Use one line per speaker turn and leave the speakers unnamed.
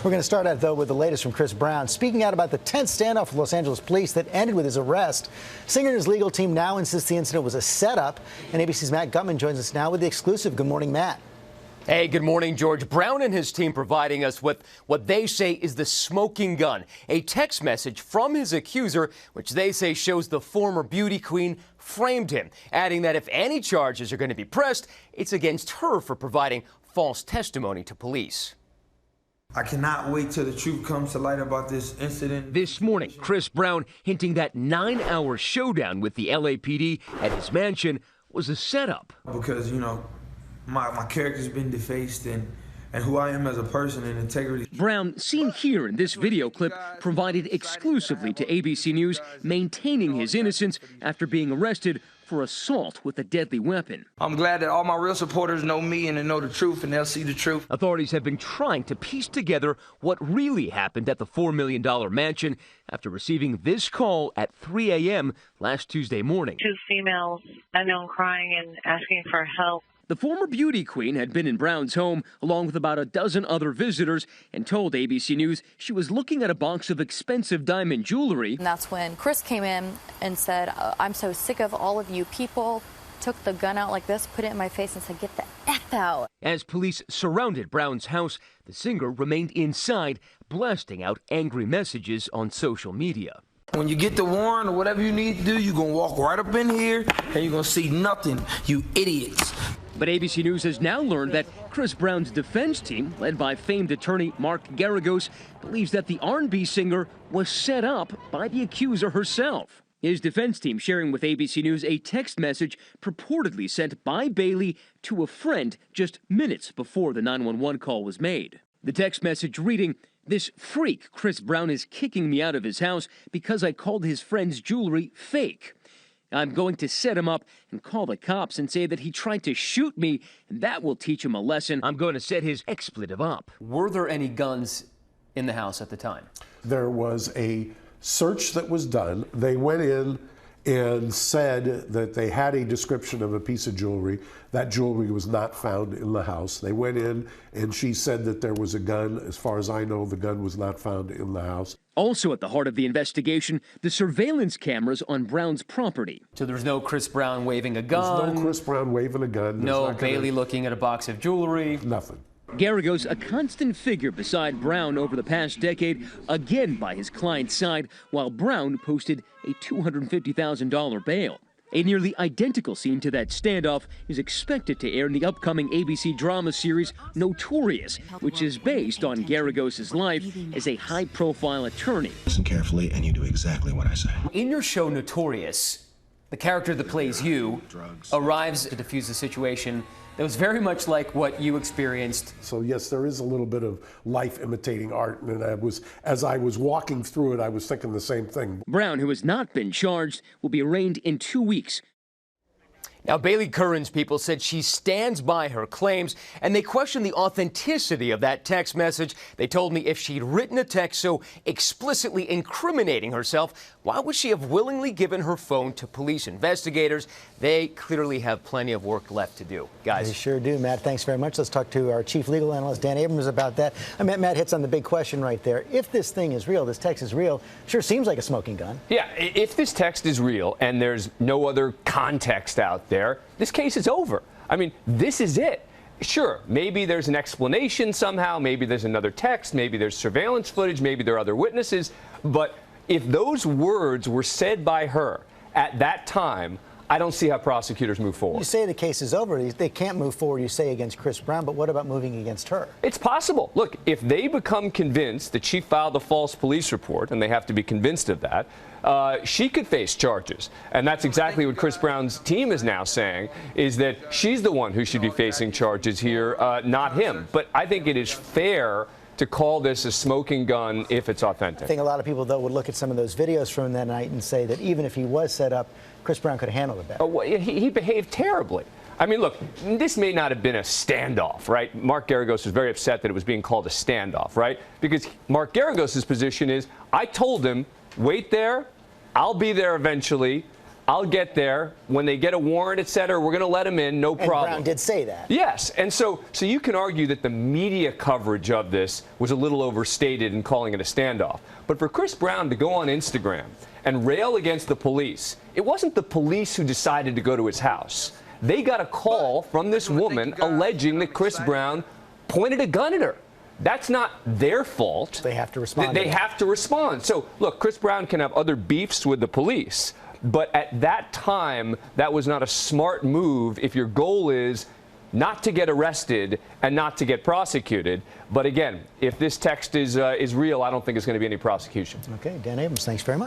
We're going to start out, though, with the latest from Chris Brown. Speaking out about the tense standoff with Los Angeles police that ended with his arrest, singer and his legal team now insists the incident was a setup. And ABC's Matt Gutman joins us now with the exclusive. Good morning, Matt.
Hey, good morning, George. Brown and his team providing us with what they say is the smoking gun, a text message from his accuser, which they say shows the former beauty queen framed him, adding that if any charges are going to be pressed, it's against her for providing false testimony to police.
I cannot wait till the truth comes to light about this incident.
This morning, Chris Brown hinting that 9-hour showdown with the LAPD at his mansion was a setup.
Because, you know, my character's been defaced and who I am as a person and integrity.
Brown, seen here in this video clip, provided exclusively to ABC News, maintaining his innocence after being arrested for assault with a deadly weapon.
I'm glad that all my real supporters know me and they know the truth and they'll see the truth.
Authorities have been trying to piece together what really happened at the $4 million mansion after receiving this call at 3 a.m. last Tuesday morning.
2 females unknown crying and asking for help.
The former beauty queen had been in Brown's home along with about a dozen other visitors and told ABC News she was looking at a box of expensive diamond jewelry.
And that's when Chris came in and said, I'm so sick of all of you people, took the gun out like this, put it in my face and said, get the F out.
As police surrounded Brown's house, the singer remained inside, blasting out angry messages on social media.
When you get the warrant or whatever you need to do, you're going to walk right up in here and you're going to see nothing, you idiots.
But ABC News has now learned that Chris Brown's defense team, led by famed attorney Mark Geragos, believes that the R&B singer was set up by the accuser herself. His defense team sharing with ABC News a text message purportedly sent by Bailey to a friend just minutes before the 911 call was made. The text message reading, "This freak Chris Brown is kicking me out of his house because I called his friend's jewelry fake. I'm going to set him up and call the cops and say that he tried to shoot me, and that will teach him a lesson. I'm going to set his expletive up."
Were there any guns in the house at the time?
There was a search that was done. They went in and said that they had a description of a piece of jewelry. That jewelry was not found in the house. They went in and she said that there was a gun. As far as I know, the gun was not found in the house.
Also at the heart of the investigation, the surveillance cameras on Brown's property.
So there's no Chris Brown waving a gun?
There's no Chris Brown waving a gun.
No Bailey looking at a box of jewelry?
Nothing.
Geragos, a constant figure beside Brown over the past decade, again by his client's side, while Brown posted a $250,000 bail. A nearly identical scene to that standoff is expected to air in the upcoming ABC drama series Notorious, which is based on Geragos' life as a high-profile attorney.
Listen carefully and you do exactly what I say.
In your show Notorious, the character that plays you arrives to defuse the situation that was very much like what you experienced.
So yes, there is a little bit of life imitating art, and as I was walking through it, I was thinking the same thing.
Brown, who has not been charged, will be arraigned in 2 weeks.
Now, Bailey Curran's people said she stands by her claims, and they questioned the authenticity of that text message. They told me if she'd written a text so explicitly incriminating herself, why would she have willingly given her phone to police investigators? They clearly have plenty of work left to do. Guys.
They sure do, Matt. Thanks very much. Let's talk to our chief legal analyst, Dan Abrams, about that. Matt hits on the big question right there. If this thing is real, this text is real, sure seems like a smoking gun.
Yeah, if this text is real and there's no other context out there, this case is over. I mean, this is it. Sure, maybe there's an explanation somehow, maybe there's another text, maybe there's surveillance footage, maybe there are other witnesses, but if those words were said by her at that time, I don't see how prosecutors move forward.
You say the case is over. They can't move forward, you say, against Chris Brown, but what about moving against her?
It's possible. Look, if they become convinced that she filed a false police report, and they have to be convinced of that, she could face charges. And that's exactly what Chris Brown's team is now saying, is that she's the one who should be facing charges here, not him. But I think it is fair to call this a smoking gun if it's authentic.
I think a lot of people, though, would look at some of those videos from that night and say that even if he was set up, Chris Brown could have handled it better.
Oh, well, he behaved terribly. I mean, look, this may not have been a standoff, right? Mark Geragos was very upset that it was being called a standoff, right? Because Mark Geragos' position is, I told him, wait there, I'll be there eventually. I'll get there. When they get a warrant, et cetera, we're going to let them in, no problem.
Brown did say that.
Yes, and so you can argue that the media coverage of this was a little overstated in calling it a standoff. But for Chris Brown to go on Instagram and rail against the police, it wasn't the police who decided to go to his house. They got a call from this woman alleging that Chris Brown pointed a gun at her. That's not their fault.
They have to respond.
They have to respond. So, look, Chris Brown can have other beefs with the police, but at that time, that was not a smart move if your goal is not to get arrested and not to get prosecuted. But again, if this text is real, I don't think it's going to be any prosecution.
Okay, Dan Abrams, thanks very much.